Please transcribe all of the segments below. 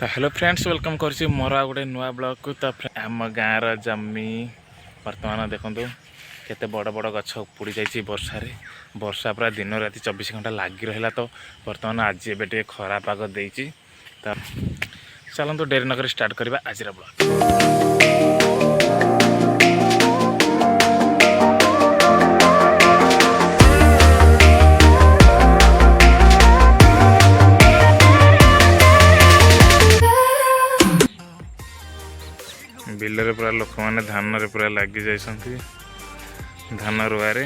तो hello friends welcome कर मोर गोटे नुआ ब्लॉग को। तो आम गाँव जमी बर्तमान देखु केते बड़ बड़ गछ उपुड़ी जाइए वर्षा पूरा दिन राति 24 घंटा लगी रहा। तो बर्तमान आज ए खरा पाग देती। तो चलते डेरी नक स्टार्ट करवा आज ब्लॉग। बिलरे पूरा लोक मैंने धान रे पूरा लगी जाइए धान रुआरे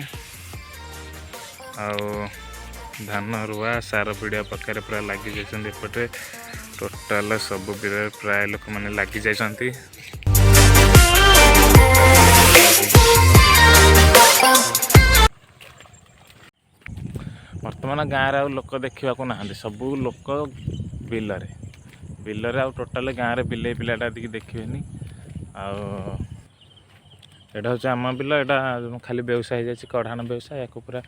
धान रुआ सार पिड़िया पक्के पूरा लगी जाइए। एपटे टोटाल सब बिल प्राय लोक मैंने लगी जाइए। बर्तमान गाँव लोक देखा ना सबू लोक बिलरे बिलरे आ टोटाल गाँव में बिले पिलाटा देखिए। एटा हूँ आम बिल एटा खाली व्यवसाय हो जाए कढ़ान व्यवसाय या पूरा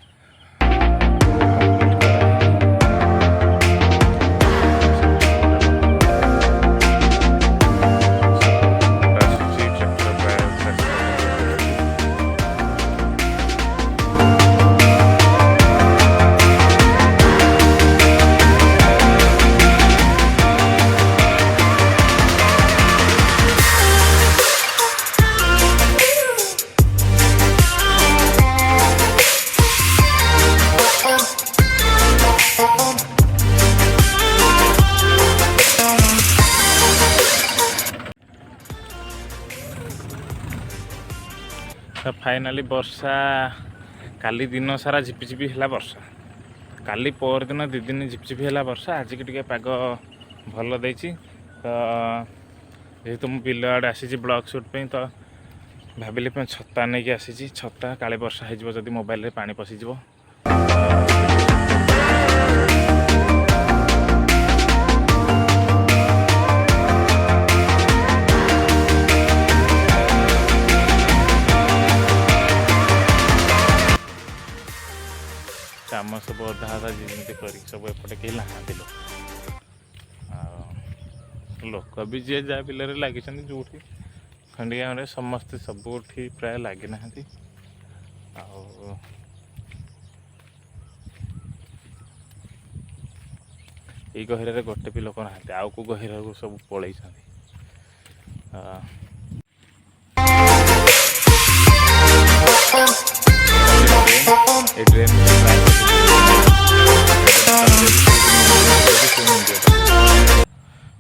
फाइनाली वर्षा काली दिन सारा झिपिझिपि है वर्षा काली पर दिन 2 दिन झिपिझिपि है वर्षा आज की पाग भल देती। तो जेहेतु मुझे बिल आड़े आसी ब्लॉग शूट पे तो भाविली छता नहीं कि आसी छता काले वर्षा हो मोबाइल रे पानी पशिज। काम सब अधा अधा जमी कर सब एपटे कहीं नहांती लोक भी जी जहाँ बिल लगी जो खंडिया खंडिया समस्ते सबुठी प्राय लगी ना। ये गहिर गोटे भी लोक ना आउ को गहिर को सब पलि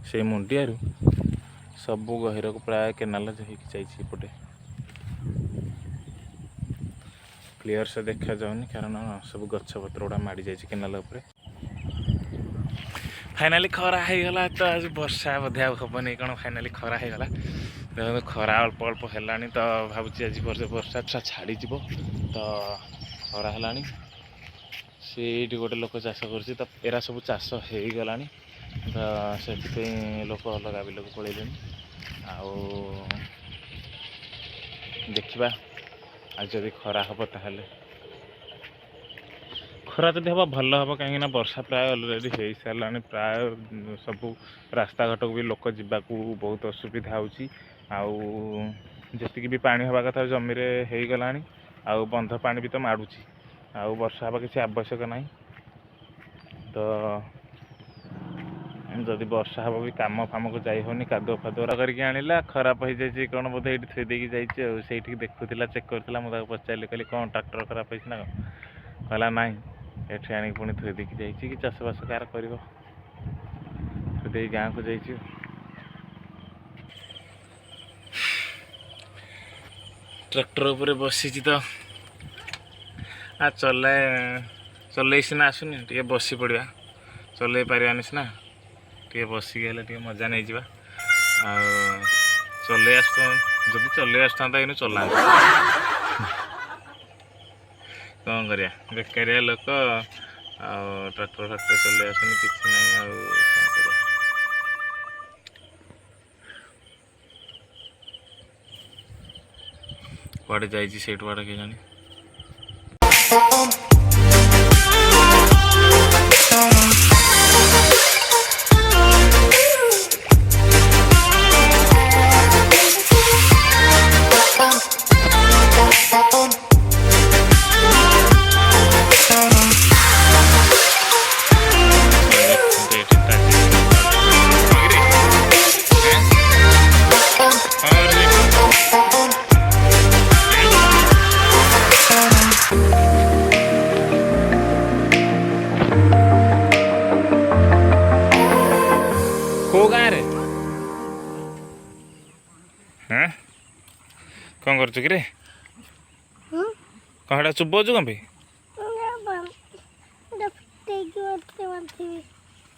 से मुंडिया सबू गहिर को प्राय केनाल होपटे क्लीयर से देखा जाऊनी कारण सब गछ पत्र गुड़ा माड़ी जाए केनाल उपरे। फाइनाली खरा हो गला। तो आज वर्षा बोधे हेनी कौन फाइनाली खरा हो गला। तो खरा अल्प अल्प है तो भावुँ आज वर्षा छाड़ी तो खरा है से गोटे लोक चाष कर तो एरा सब चाष हो गला। तो से लोक अलग बिल को पलैले देखा आज जब खरा हम ताहले खरा जब हम भल हम कहीं वर्षा प्राय अलरेडी हो सारा प्राय सबू रास्ता घाट को भी लोक जावाक बहुत असुविधा होती भी पानी हवा कथा जमी हो गला आउ बंध पानी भी तो माड़ुची आउ वर्षा हवा किसी आवश्यक ना। तो जदि वर्षा हम भी काम फाम को जाई होनी कादुआ फादुआ करके आणिला खराब हो जाए कौन बोधे ये थी देकी जाइए से देखुला चेक करला मुझे पचारे कहली कौन ट्राक्टर खराब होना कहला ना ये आनी पुणी थी देकी जाइए कि चाषबास कार कर गाँव को जाइए। ट्रैक्टर उपर बसी तो आ चल सीना आसुनी टे बसी पड़ा चल पारानी सीना टे बसिक टे मजा नहीं जा चल जब चल आसता चला कौन करिया बेकारिया लोक ट्रैक्टर फाक्टर चल आसुनी कि ना कड़े जाइए से के जानी। गाँव रे हाँ कौन कर कि कौन चुबाऊ कौन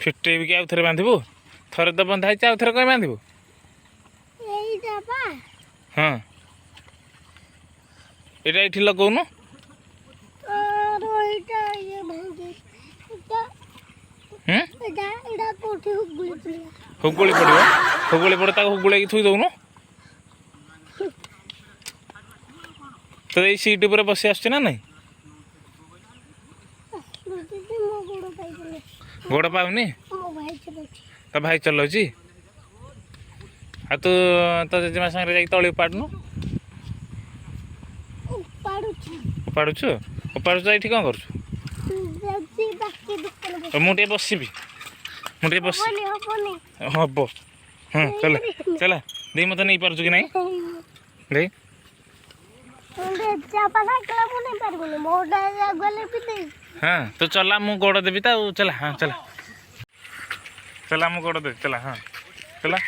फिटेबी कि आउ थे बांधबू थरे तो बंधा आउ थे कहीं बांधबू हाँ यहाँ ये लगौन हुगुड़ी पड़ो हुगुड़ी पड़े हुगुड़ थी दौन तो ये सीट पर बस आस ना नहीं गोड़ पाऊनी तो भाई चलाऊँ आ तू तो जेजेमा सागर जा तली उपाड़नु उपाड़ुचु उपाड़ुच ये कौन कर मुझे बसबी मुझे बस हम हाँ चला चला दे मत नहीं पार्छ कि नहीं दे हाँ तो चला मु गोड़ देवी तो चला हाँ चला चला मु गोड़ देवी चला हाँ चला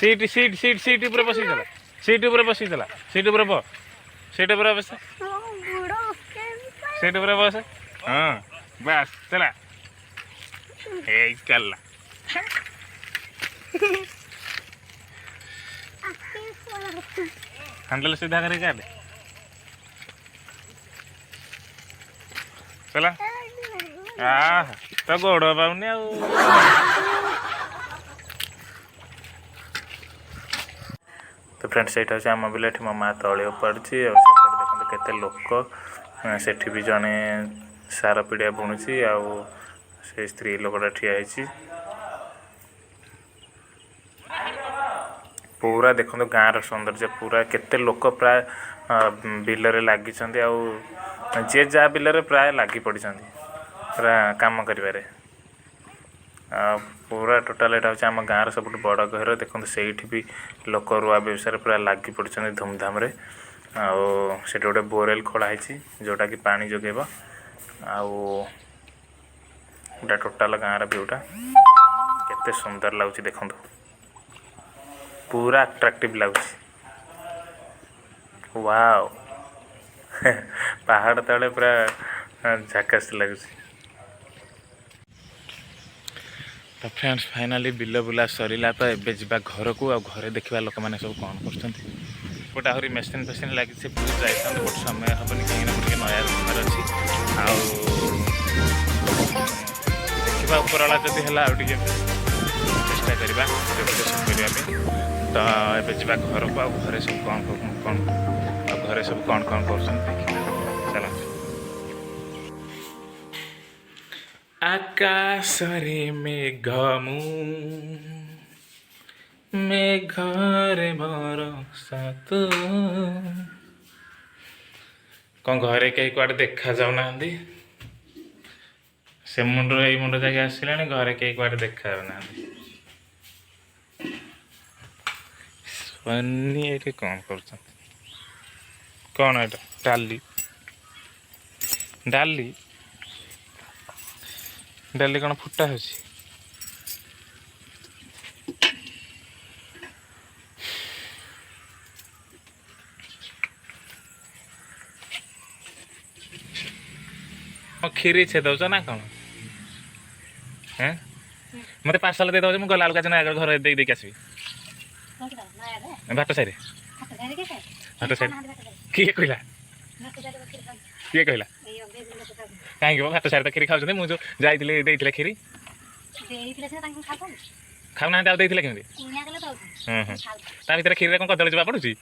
सीट सीट सीट सीट ऊपर बसी चला सीट ऊपर बसी चला सीट ऊपर बस सीट ऊपर बस सीट ऊपर बस हाँ बस चला हे चला हैंडल सीधा करे क्या चला तो गोड़ पाऊनी तो फ्रेंड्स यहाँ हूँ आम बिल मो माँ तले उपाड़ी देखते केते लोक सेठी भी जड़े सार पिड़िया बुणुची आउ से स्त्री लोकटा ठिया पूरा देखो गाँव सौंदर्य पूरा केते लोक प्राय बिलरे लगी जे जहाँ बिलरे प्राय लगी पड़ी पूरा काम करें पूरा टोटाल यहाँ हूँ आम गाँव सब बड़ घर देखो से भी लोक रुआ व्यवसाय पूरा लगी पड़ी धूमधाम रे आठ गोटे बोरवेल खोलाई जोटा कि पानी जोगेब आटा टोटाल गाँव व्यूटा केते सुंदर लगुच देखो पूरा अट्राक्टिव लगुच वाओ पहाड़ तले पूरा झाकास लगुच। तो फ्रेंड्स फाइनाली बिल बुला सरला तो एबे जा घर को आ घरे देखा लोक मैंने सब कौन कर आहरी मेसीन फेसीन लगी पूरी जाए बट समय हेनी कहीं नया घूमार अच्छी देखा उपरला जब है चेष्टा करवा तो ये जा घर को घरे सब कौन कौन घरे सब कौन कौन कर चलो आकाशरे मेघमु मेघरे भरोसा तू कौन घरे कहीं कुआडे देखा जाऊना से मुंड ये मुंड जाके आसला घरे कहीं कुआडे देखा जाऊना सन्नी ये कौन कर कौन एटा डाली डाली डाली कौन फुटा हो खीरी छे दौच ना कौन हैं मत पार्सल दे दौच मुझे गला आगे घर देख आसबि भाट साइड भाट साइड किए कहला किए कहला कहीं भात साइड तो खीरी खाऊँ मुझे जाइए खीरी खाऊना आते कमी ता भर खीरी कौन कदली जवा पड़ुची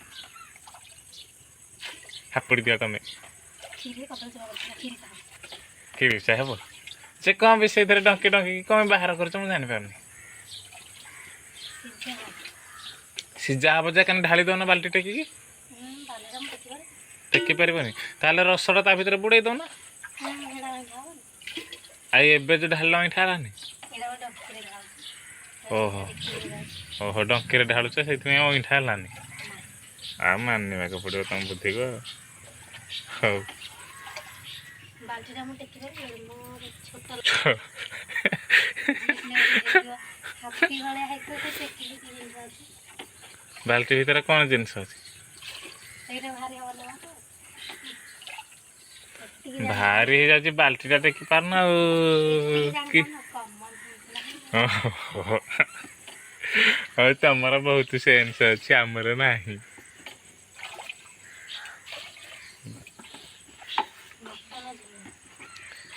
हापुड़ी दिया तुम खीरी से हे से कौन भी से डंकी डंकी कौन बाहर कर जापार सीजा हम जा कहीं ढाली दौन बाल्टी टेकिकी टेकी पारनी ताल रसटा ता भर बुड़े दौना आई जो ढाल इठा हलानी ओहो ओहो डंकी ढालुच से इठा हलानी आ मानवा को पड़ो तुम बुद्धि को हो ହାତୀ ଭଳିଆ ହେଇଥିବ ସେ ଟେକିକି ଜିନିଷ ଅଛି ବାଲ୍ଟି ଭିତରେ କ'ଣ ଜିନିଷ ଅଛି? ସେଇଟା ଭାରି ଭଲ ବାଟ ଭାରି ହେଇଯାଉଛି ବାଲ୍ଟିଟା ଟେକି ପାରୁନ ଆଉ କି ହଉ ତମର ବହୁତ ସେନ୍ସ ଅଛି ଆମର ନାହିଁ।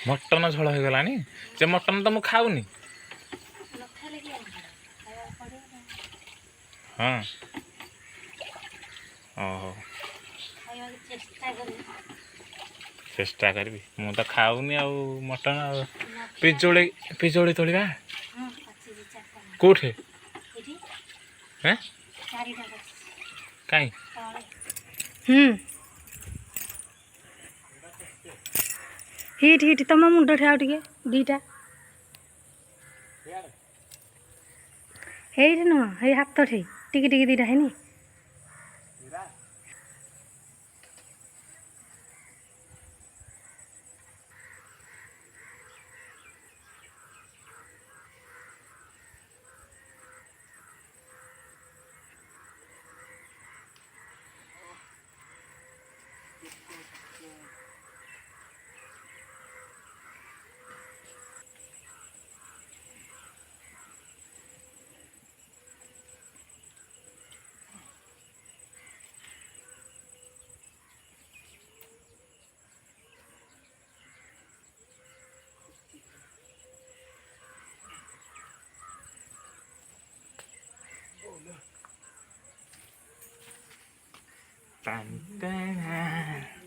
ମଟନ ଝୋଳ ହେଇଗଲାଣି ଯେ ମଟନ ତ ମୁଁ ଖାଉନି। ହଁ ଓହୋ ଚେଷ୍ଟା କରିବି ମୁଁ ତ ଖାଉନି ଆଉ ମଟନ ଆଉ ପିଜୁଳି ତୋଳିବା କେଉଁଠି କାଇଁ ହିଟ୍ ତମ ମୁଣ୍ଡ ଠାଉ ଟିକେ ଦିଟା ହେଇଠି ନୁହଁ ହେଇ ହାତ ଠେଇ ଟିକେ ଦିଟା ହେଇନି Tan, tan, tan.